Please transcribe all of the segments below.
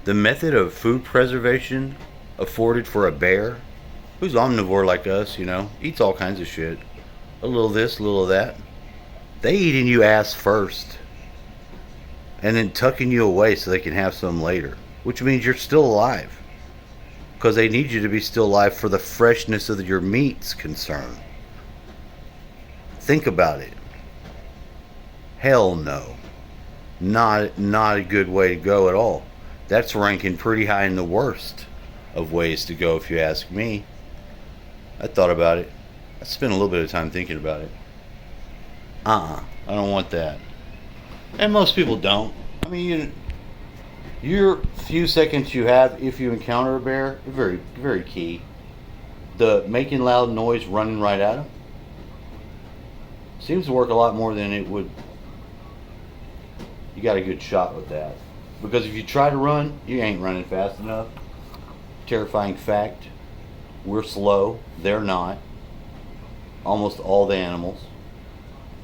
The method of food preservation afforded for a bear, who's omnivore like us, eats all kinds of shit. A little this, a little of that. They eating you ass first, and then tucking you away so they can have some later, which means you're still alive. Because they need you to be still alive for the freshness of your meat's concerned. Think about it. Hell no. Not a good way to go at all. That's ranking pretty high in the worst of ways to go, if you ask me. I thought about it. I spent a little bit of time thinking about it. I don't want that. And most people don't. I mean, your few seconds you have if you encounter a bear are very, very key. The making loud noise running right at them seems to work a lot more than it would. You got a good shot with that. Because if you try to run, you ain't running fast enough. Terrifying fact. We're slow. They're not. Almost all the animals.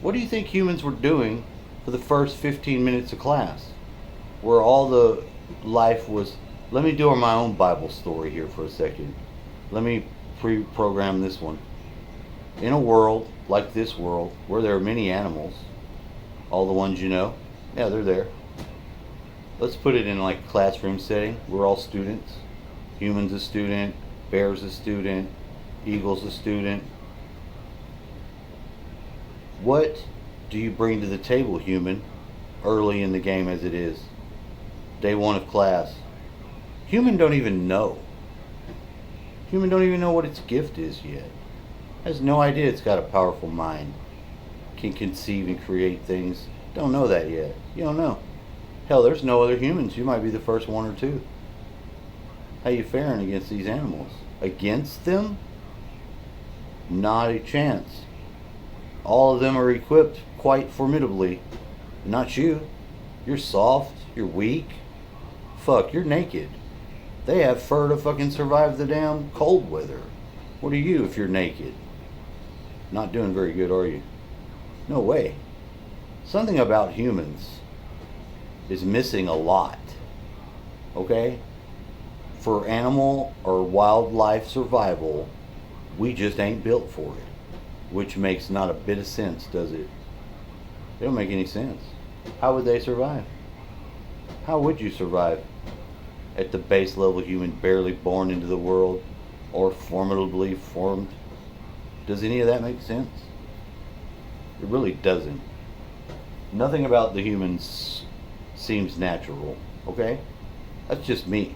What do you think humans were doing for the first 15 minutes of class? Where all the life was... Let me do my own Bible story here for a second. Let me pre-program this one. In a world like this world, where there are many animals, all the ones you know, yeah, they're there. Let's put it in like a classroom setting. We're all students. Humans a student, bears a student, eagles a student. What do you bring to the table, human, early in the game as it is? Day one of class. Human don't even know. Human don't even know what its gift is yet. Has no idea it's got a powerful mind. Can conceive and create things. Don't know that yet. You don't know. Hell, there's no other humans. You might be the first one or two. How you faring against these animals? Against them? Not a chance. All of them are equipped quite formidably. Not you. You're soft. You're weak. Fuck, you're naked. They have fur to fucking survive the damn cold weather. What are you if you're naked? Not doing very good, are you? No way. Something about humans is missing a lot. Okay? For animal or wildlife survival, we just ain't built for it. Which makes not a bit of sense, does it? It don't make any sense. How would they survive? How would you survive at the base level human, barely born into the world or formidably formed? Does any of that make sense? It really doesn't. Nothing about the humans seems natural, okay? That's just me.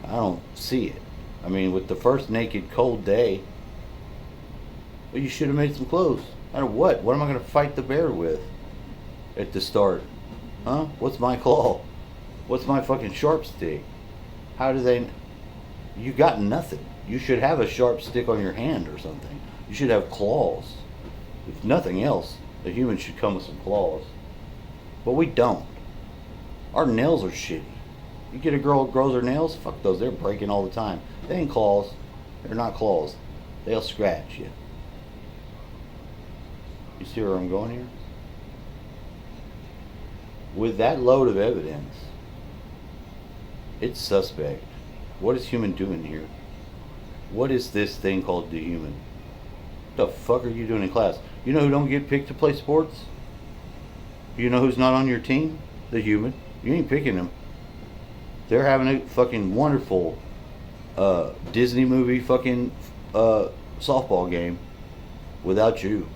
I don't see it. I mean, with the first naked cold day, well, you should have made some clothes. Out of what? What am I going to fight the bear with at the start? Huh? What's my claw? What's my fucking sharp stick? How do they... You got nothing. You should have a sharp stick on your hand or something. You should have claws. If nothing else, a human should come with some claws. But we don't. Our nails are shitty. You get a girl who grows her nails, fuck those, they're breaking all the time. They ain't claws. They're not claws. They'll scratch you. You see where I'm going here? With that load of evidence, it's suspect. What is human doing here? What is this thing called the human? What the fuck are you doing in class? You know who don't get picked to play sports? You know who's not on your team? The human. You ain't picking them. They're having a fucking wonderful Disney movie fucking softball game without you.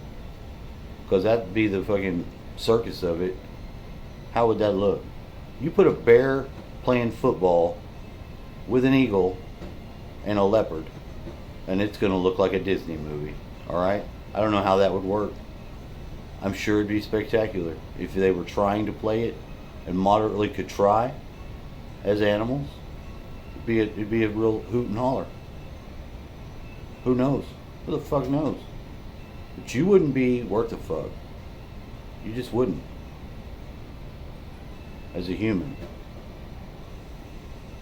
Because that'd be the fucking circus of it. How would that look? You put a bear playing football with an eagle and a leopard, and it's going to look like a Disney movie. Alright? I don't know how that would work. I'm sure it'd be spectacular if they were trying to play it and moderately could try as animals. It'd be a real hoot and holler. Who knows? Who the fuck knows? But you wouldn't be worth a fuck. You just wouldn't. As a human.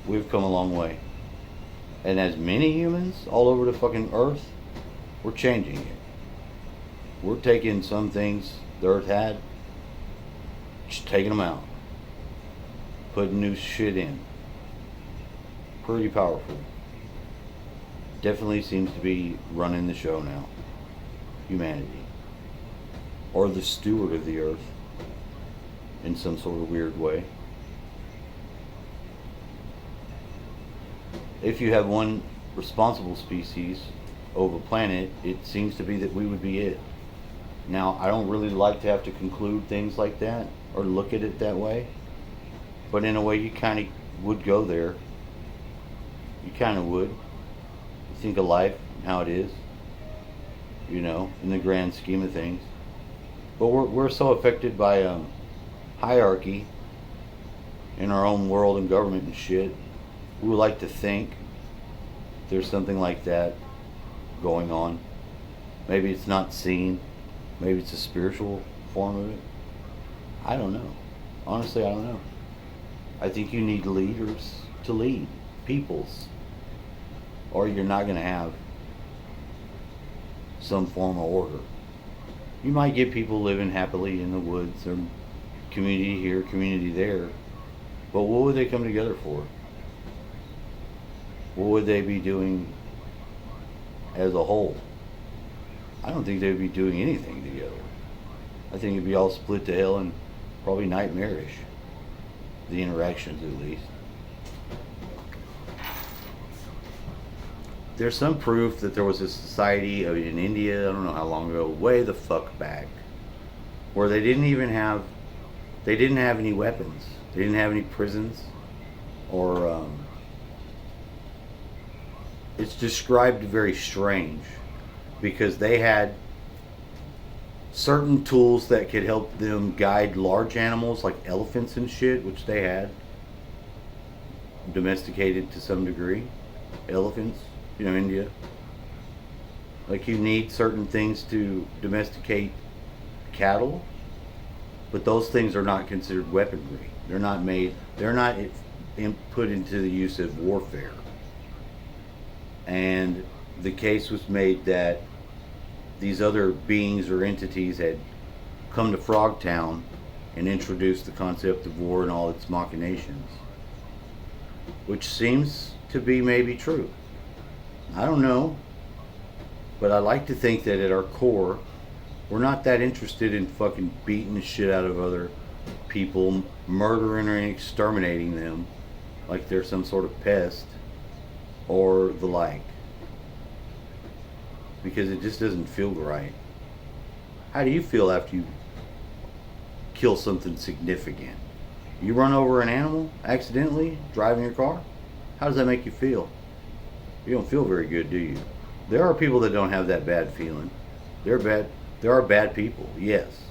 We've come a long way. And as many humans all over the fucking earth, we're changing it. We're taking some things the earth had, just taking them out. Putting new shit in. pretty powerful. Definitely seems to be running the show now. Humanity. Or the steward of the earth. In some sort of weird way. If you have one responsible species of a planet, it seems to be that we would be it. Now, I don't really like to have to conclude things like that or look at it that way, but in a way you kind of would go there. You kind of would. You think of life and how it is, you know, in the grand scheme of things. But we're so affected by hierarchy in our own world and government and shit. We would like to think there's something like that going on. Maybe it's not seen. Maybe it's a spiritual form of it. I don't know. Honestly, I don't know. I think you need leaders to lead peoples, or you're not going to have some form of order. You might get people living happily in the woods, or community here, community there, but what would they come together for? What would they be doing as a whole? I don't think they'd be doing anything together. I think it'd be all split to hell and probably nightmarish. The interactions, at least. There's some proof that there was a society in India, I don't know how long ago, way the fuck back, where they didn't have any weapons. They didn't have any prisons, or it's described very strange, because they had certain tools that could help them guide large animals like elephants and shit, which they had domesticated to some degree. Elephants, you know, India. Like, you need certain things to domesticate cattle, but those things are not considered weaponry. They're not put into the use of warfare. And the case was made that these other beings or entities had come to Frogtown and introduced the concept of war and all its machinations, which seems to be maybe true. I don't know, but I like to think that at our core, we're not that interested in fucking beating the shit out of other people, murdering or exterminating them like they're some sort of pest or the like. Because it just doesn't feel right. How do you feel after you kill something significant? You run over an animal accidentally driving your car? How does that make you feel? You don't feel very good, do you? There are people that don't have that bad feeling. There are bad people, yes.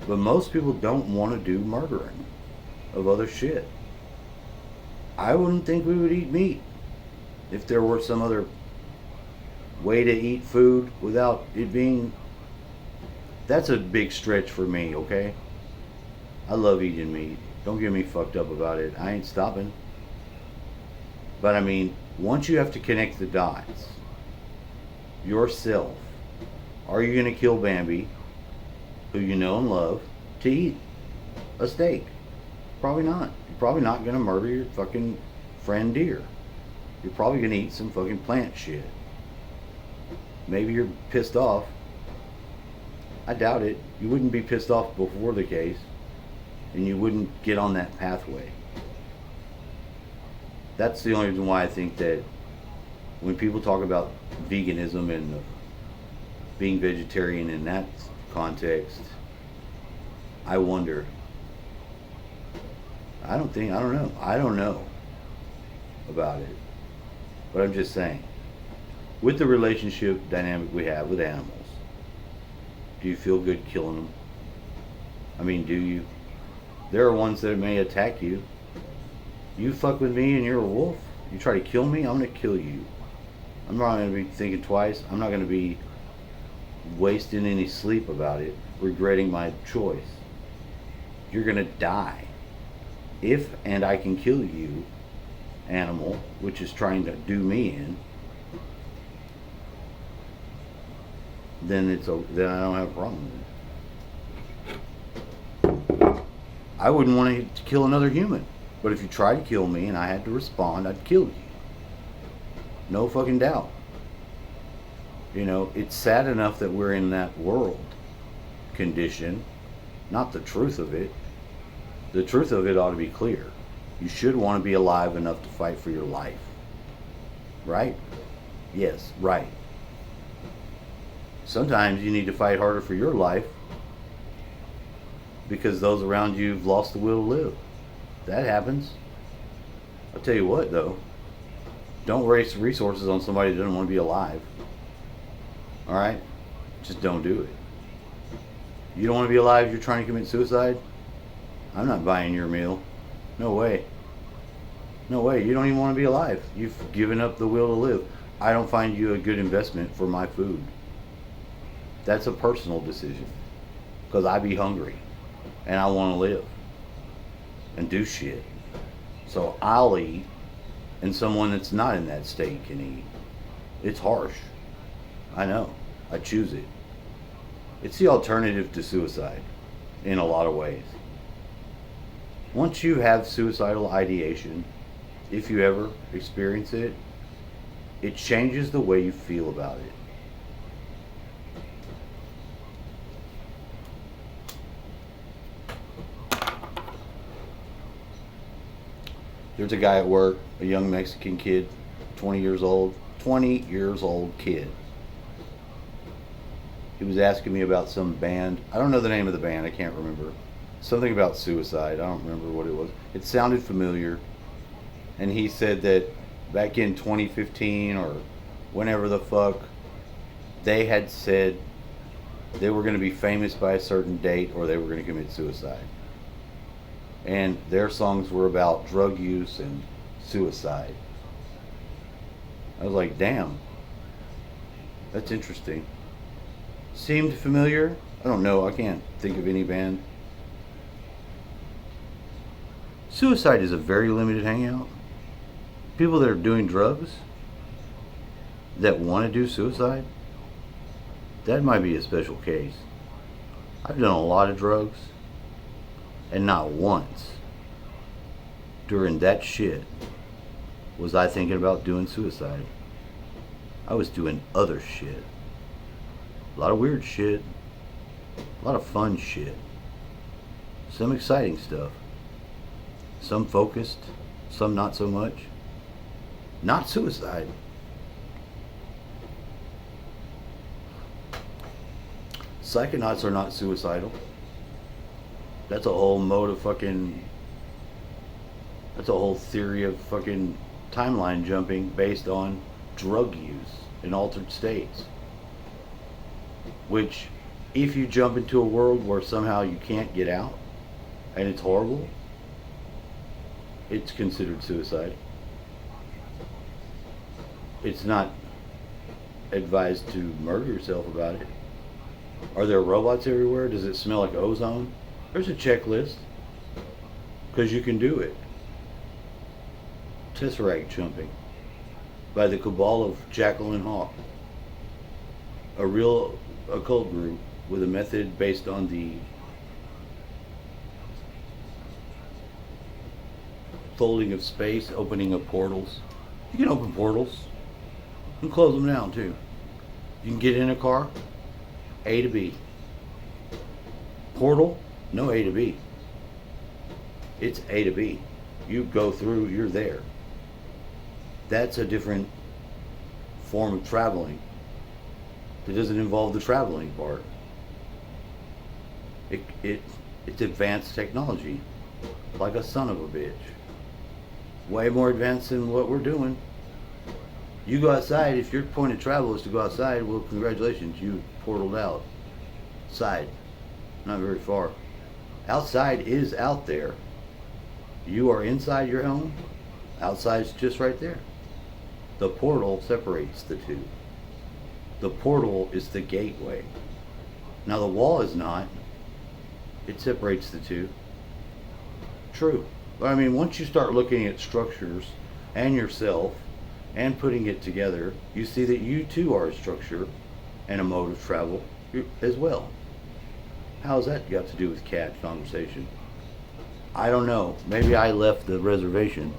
But most people don't want to do murdering of other shit. I wouldn't think we would eat meat if there were some other way to eat food without it being... That's a big stretch for me, okay? I love eating meat. Don't get me fucked up about it. I ain't stopping. But I mean, once you have to connect the dots, yourself, are you going to kill Bambi, who you know and love, to eat a steak? Probably not. You're probably not going to murder your fucking friend deer. You're probably going to eat some fucking plant shit. Maybe you're pissed off. I doubt it. You wouldn't be pissed off before the case, and you wouldn't get on that pathway. That's the only reason why I think that when people talk about veganism and being vegetarian in that context, I wonder. I don't know. I don't know about it. But I'm just saying, with the relationship dynamic we have with animals, do you feel good killing them? I mean, do you? There are ones that may attack you. You fuck with me and you're a wolf, you try to kill me, I'm going to kill you. I'm not going to be thinking twice. I'm not going to be wasting any sleep about it, regretting my choice. You're going to die. If and I can kill you, animal, which is trying to do me in, then then I don't have a problem with it. I wouldn't want to kill another human. But if you tried to kill me and I had to respond, I'd kill you. No fucking doubt. You know, it's sad enough that we're in that world condition, not the truth of it. The truth of it ought to be clear. You should want to be alive enough to fight for your life. Right? Yes, right. Sometimes you need to fight harder for your life because those around you have lost the will to live. That happens. I'll tell you what, though. Don't waste resources on somebody that doesn't want to be alive. Alright? Just don't do it. You don't want to be alive, you're trying to commit suicide? I'm not buying your meal. No way. No way. You don't even want to be alive. You've given up the will to live. I don't find you a good investment for my food. That's a personal decision. Because I be hungry. And I want to live. And do shit. So I'll eat. And someone that's not in that state can eat. It's harsh. I know. I choose it. It's the alternative to suicide. In a lot of ways. Once you have suicidal ideation, if you ever experience it, it changes the way you feel about it. There's a guy at work, a young Mexican kid, 20 years old kid. He was asking me about some band. I don't know the name of the band, I can't remember. Something about suicide, I don't remember what it was. It sounded familiar. And he said that back in 2015 or whenever the fuck, they had said they were going to be famous by a certain date or they were going to commit suicide. And their songs were about drug use and suicide. I was like, damn, that's interesting. Seemed familiar. I don't know, I can't think of any band. Suicide is a very limited hangout. People that are doing drugs that want to do suicide, that might be a special case. I've done a lot of drugs, and not once during that shit was I thinking about doing suicide. I was doing other shit. A lot of weird shit. A lot of fun shit. Some exciting stuff. Some focused, some not so much. Not suicide. Psychonauts are not suicidal. That's a whole mode of fucking... That's a whole theory of fucking timeline jumping based on drug use in altered states. Which, if you jump into a world where somehow you can't get out, and it's horrible, it's considered suicide. It's not advised to murder yourself about it. Are there robots everywhere? Does it smell like ozone? There's a checklist. Because you can do it. Tesseract jumping by the cabal of Jekyll and Hawk. A real occult group with a method based on the folding of space, opening of portals. You can open portals. You can close them down too. You can get in a car, A to B. Portal, no A to B. It's A to B. You go through, you're there. That's a different form of traveling. That doesn't involve the traveling part. It's advanced technology. Like a son of a bitch. Way more advanced than what we're doing. You go outside, if your point of travel is to go outside, well, congratulations, you portaled out. Side. Not very far. Outside is out there. You are inside your home. Outside's just right there. The portal separates the two. The portal is the gateway. Now the wall is not. It separates the two. True. But I mean, once you start looking at structures and yourself and putting it together, you see that you too are a structure and a mode of travel as well. How's that got to do with cat conversation? I don't know. Maybe I left the reservation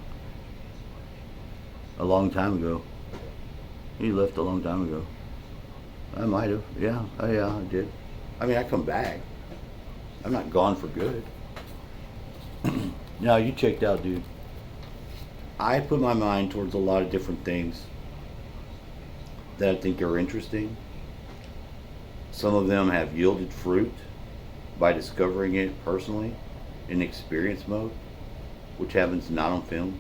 a long time ago. He left a long time ago. I might have. Yeah. Oh, yeah, I did. I mean, I come back. I'm not gone for good. No, you checked out, dude. I put my mind towards a lot of different things that I think are interesting. Some of them have yielded fruit by discovering it personally in experience mode, which happens not on film.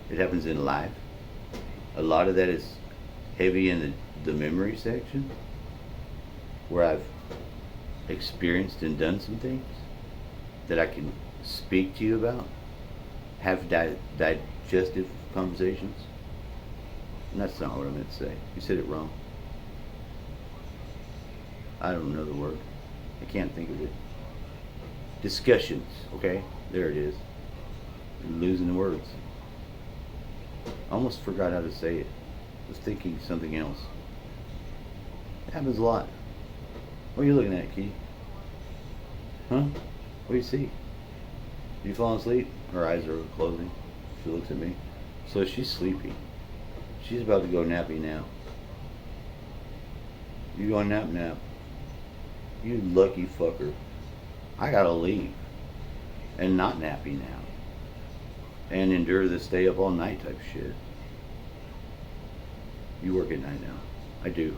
It happens in life. A lot of that is heavy in the memory section, where I've experienced and done some things that I can speak to you about, have digestive conversations. And that's not what I meant to say. You said it wrong. I don't know the word. I can't think of it. Discussions, okay? There it is. I'm losing the words. I almost forgot how to say it. I was thinking something else. It happens a lot. What are you looking at, Key? Huh? What do you see? You falling asleep? Her eyes are closing. She looks at me. So she's sleepy. She's about to go nappy now. You going nap? You lucky fucker. I gotta leave. And not nappy now. And endure the stay up all night type shit. You work at night now. I do.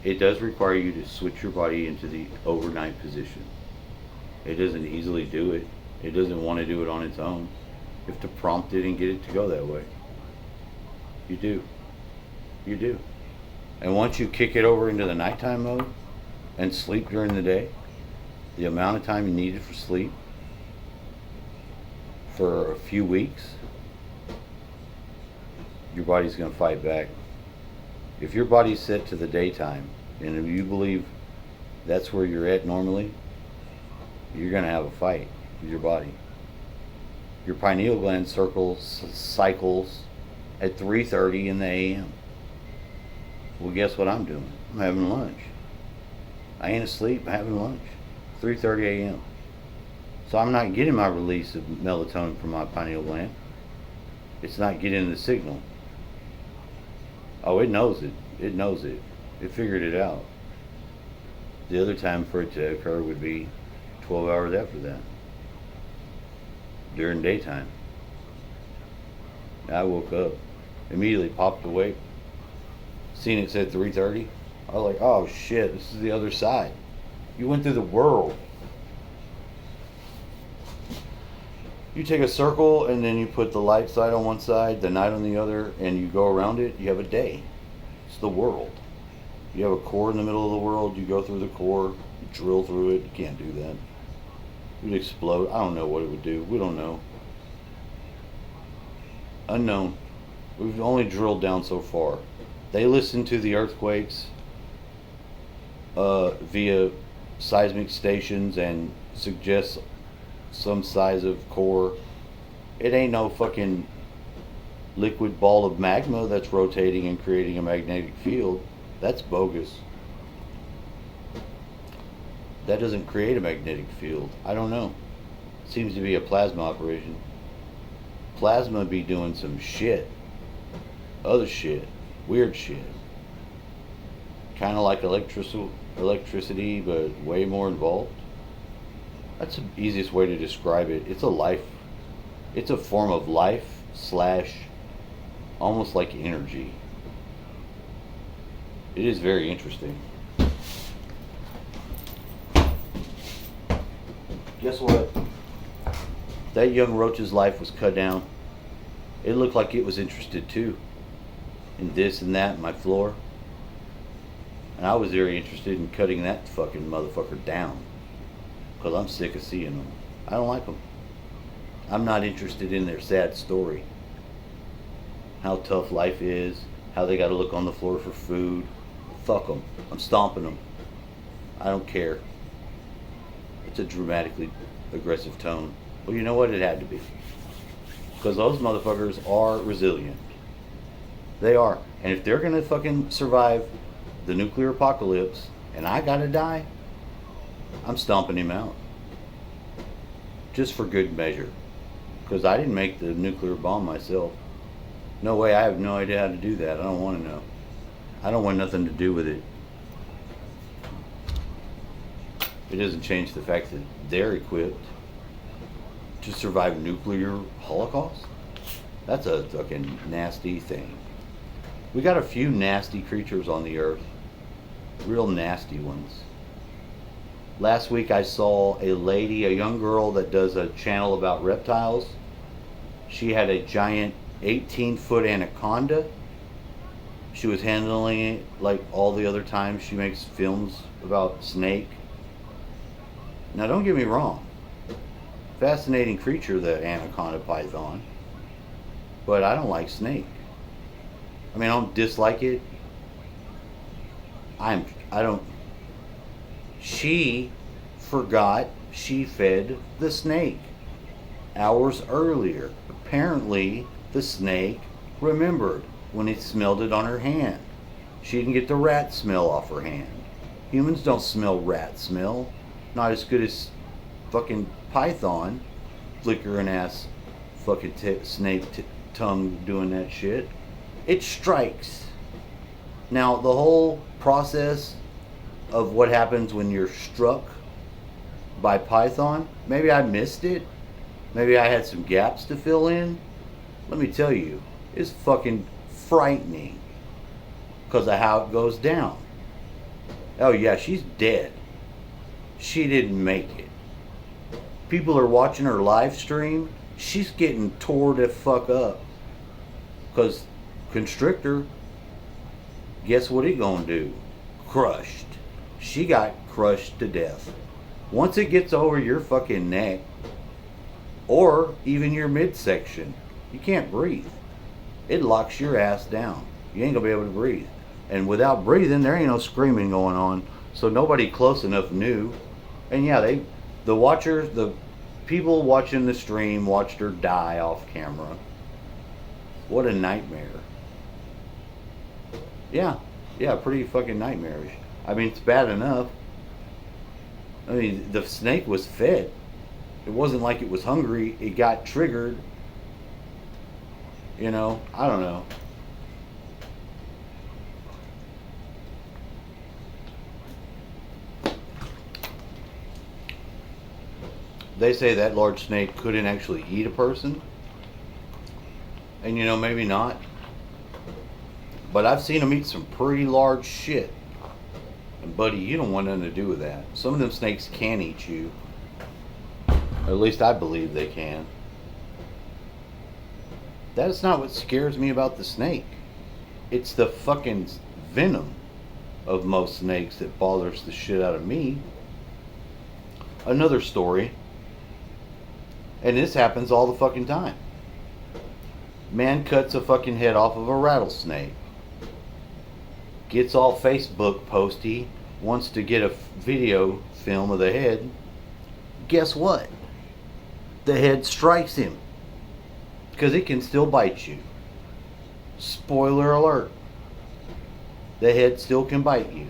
It does require you to switch your body into the overnight position. It doesn't easily do it. It doesn't want to do it on its own. You have to prompt it and get it to go that way. You do. And once you kick it over into the nighttime mode and sleep during the day, the amount of time you needed for sleep for a few weeks, your body's going to fight back. If your body's set to the daytime, and if you believe that's where you're at normally, you're going to have a fight with your body. Your pineal gland cycles at 3:30 in the a.m. Well, guess what I'm doing? I'm having lunch. I ain't asleep, I'm having lunch. 3:30 a.m. So I'm not getting my release of melatonin from my pineal gland. It's not getting the signal. Oh, it knows it. It figured it out. The other time for it to occur would be 12 hours after that, during daytime. I woke up, immediately popped awake, seen it said 3:30. I was like, oh shit, this is the other side. You went through the world. You take a circle and then you put the light side on one side, the night on the other, and you go around it, you have a day. It's the world. You have a core in the middle of the world, you go through the core, you drill through it. You can't do that. It would explode. I don't know what it would do. We don't know. Unknown. We've only drilled down so far. They listen to the earthquakes via seismic stations and suggest some size of core. It ain't no fucking liquid ball of magma that's rotating and creating a magnetic field. That's bogus. That doesn't create a magnetic field. I don't know. Seems to be a plasma operation. Plasma be doing some shit. Other shit. Weird shit. Kind of like electricity, but way more involved. That's the easiest way to describe it. It's a form of life / almost like energy. It is very interesting. Guess what? That young roach's life was cut down. It looked like it was interested too in this and that, my floor. And I was very interested in cutting that fucking motherfucker down. Because I'm sick of seeing them. I don't like them. I'm not interested in their sad story. How tough life is. How they got to look on the floor for food. Fuck them. I'm stomping them. I don't care. It's a dramatically aggressive tone. Well, you know what? It had to be. Because those motherfuckers are resilient. They are. And if they're going to fucking survive the nuclear apocalypse and I got to die, I'm stomping him out. just for good measure. Because I didn't make the nuclear bomb myself. No way, I have no idea how to do that. I don't want to know. I don't want nothing to do with it. It doesn't change the fact that they're equipped to survive nuclear holocaust. That's a fucking nasty thing. We got a few nasty creatures on the earth. Real nasty ones. Last week I saw a lady, a young girl that does a channel about reptiles. She had a giant 18-foot anaconda. She was handling it like all the other times she makes films about snake. Now don't get me wrong. Fascinating creature, the anaconda python. But I don't like snake. I mean, I don't dislike it. I don't. She forgot she fed the snake hours earlier. Apparently, the snake remembered when it smelled it on her hand. She didn't get the rat smell off her hand. Humans don't smell rat smell. Not as good as fucking python flickering ass fucking snake tongue doing that shit. It strikes. Now, the whole process of what happens when you're struck by python, maybe I missed it. Maybe I had some gaps to fill in. Let me tell you, it's fucking frightening because of how it goes down. Oh yeah, she's dead. She didn't make it. People are watching her live stream. She's getting tore the fuck up. Because constrictor, guess what he gonna do? Crushed. She got crushed to death. Once it gets over your fucking neck, or even your midsection, you can't breathe. It locks your ass down. You ain't gonna be able to breathe. And without breathing, there ain't no screaming going on. So nobody close enough knew. And yeah, the people watching the stream watched her die off camera. What a nightmare. Yeah, pretty fucking nightmarish. I mean, it's bad enough. I mean, the snake was fed. It wasn't like it was hungry. It got triggered. You know, I don't know. They say that large snake couldn't actually eat a person. And you know, maybe not. But I've seen them eat some pretty large shit. And buddy, you don't want nothing to do with that. Some of them snakes can eat you. Or at least I believe they can. That's not what scares me about the snake. It's the fucking venom of most snakes that bothers the shit out of me. Another story. And this happens all the fucking time. Man cuts a fucking head off of a rattlesnake. Gets all Facebook posty. Wants to get a video film of the head. Guess what? The head strikes him. Because it can still bite you. Spoiler alert. The head still can bite you.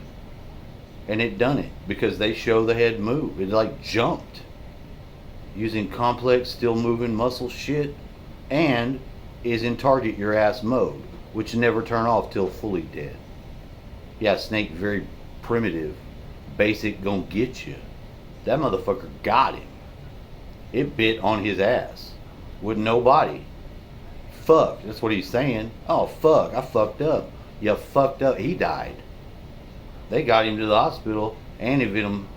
And it done it. Because they show the head move. It like jumped. Using complex, still moving muscle shit. And is in target your ass mode. Which never turn off till fully dead. Yeah, snake very primitive. Basic gonna get you. That motherfucker got him. It bit on his ass. With no body. Fuck, that's what he's saying. Oh fuck, I fucked up. You fucked up. He died. They got him to the hospital and him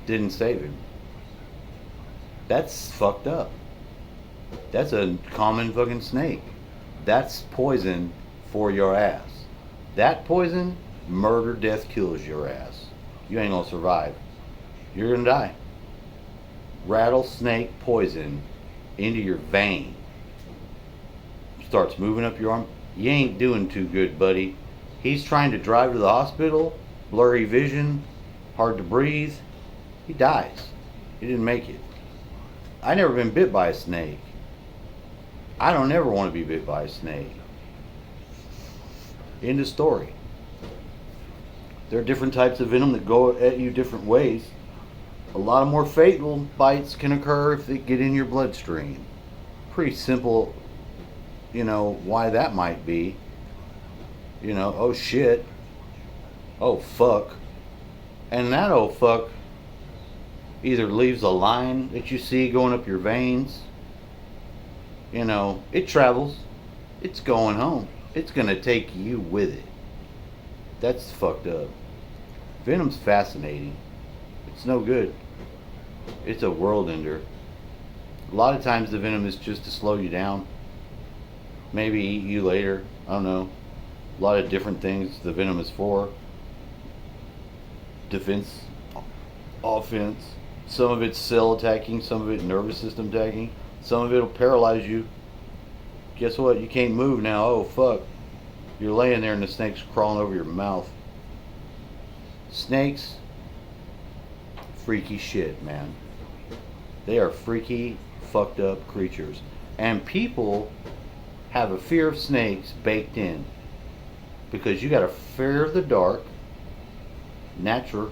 didn't save him. That's fucked up. That's a common fucking snake. That's poison for your ass. That poison, murder, death kills your ass. You ain't gonna survive. You're gonna die. Rattlesnake poison into your vein. Starts moving up your arm. You ain't doing too good, buddy. He's trying to drive to the hospital. Blurry vision. Hard to breathe. He dies. He didn't make it. I never been bit by a snake. I don't ever want to be bit by a snake. End of story. There are different types of venom that go at you different ways. A lot of more fatal bites can occur if they get in your bloodstream. Pretty simple, why that might be. Oh shit. Oh fuck. And that oh fuck either leaves a line that you see going up your veins. It travels. It's going home. It's going to take you with it. That's fucked up. Venom's fascinating. It's no good. It's a world ender. A lot of times the venom is just to slow you down. Maybe eat you later. I don't know. A lot of different things the venom is for. Defense, offense. Some of it's cell attacking, some of it nervous system attacking. Some of it will paralyze you. Guess what? You can't move now. Oh fuck. You're laying there and the snake's crawling over your mouth. Snakes, freaky shit, man. They are freaky, fucked up creatures. And people have a fear of snakes baked in. Because you got a fear of the dark. Nature.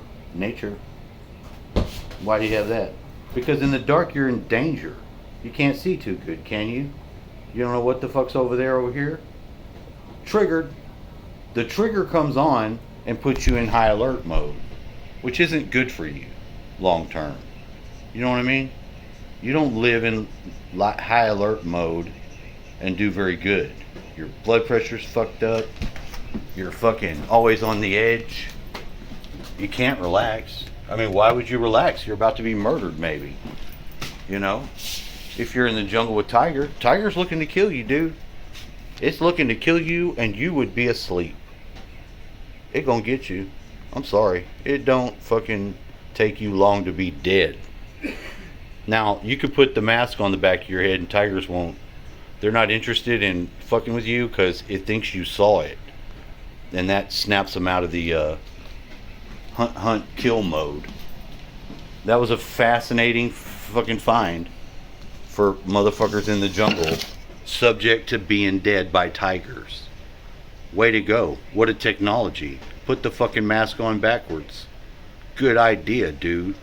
Why do you have that? Because in the dark you're in danger. You can't see too good, can you? You don't know what the fuck's over there over here? Triggered. The trigger comes on and puts you in high alert mode, which isn't good for you long term. You know what I mean? You don't live in high alert mode and do very good. Your blood pressure's fucked up. You're fucking always on the edge. You can't relax. I mean, why would you relax? You're about to be murdered, maybe. If you're in the jungle with tiger's looking to kill you, dude. It's looking to kill you and you would be asleep. It gonna get you. I'm sorry. It don't fucking take you long to be dead. Now, you could put the mask on the back of your head and tigers won't. They're not interested in fucking with you because it thinks you saw it. And that snaps them out of the hunt, kill mode. That was a fascinating fucking find for motherfuckers in the jungle subject to being dead by tigers. Way to go. What a technology. Put the fucking mask on backwards. Good idea, dude.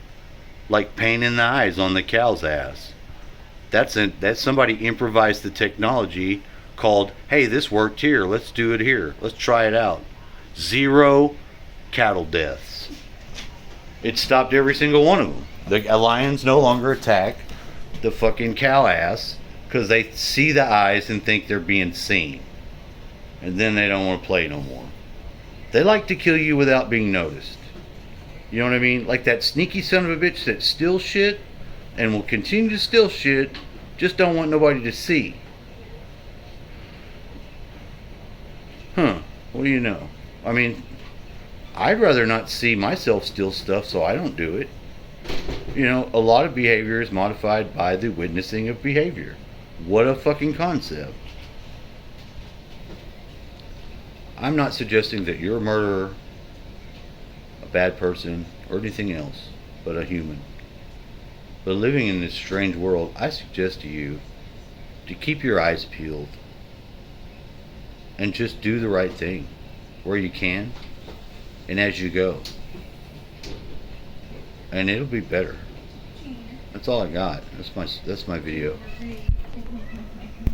Like pain in the eyes on the cow's ass. That's somebody improvised the technology called, hey, this worked here. Let's do it here. Let's try it out. 0 cattle deaths. It stopped every single one of them. The lions no longer attack the fucking cow ass because they see the eyes and think they're being seen. And then they don't want to play no more. They like to kill you without being noticed. You know what I mean? Like that sneaky son of a bitch that steals shit and will continue to steal shit, just don't want nobody to see. What do you know? I mean, I'd rather not see myself steal stuff, so I don't do it. A lot of behavior is modified by the witnessing of behavior. What a fucking concept. I'm not suggesting that you're a murderer, a bad person, or anything else, but a human. But living in this strange world, I suggest to you to keep your eyes peeled and just do the right thing where you can and as you go. And it'll be better. That's all I got. That's my video.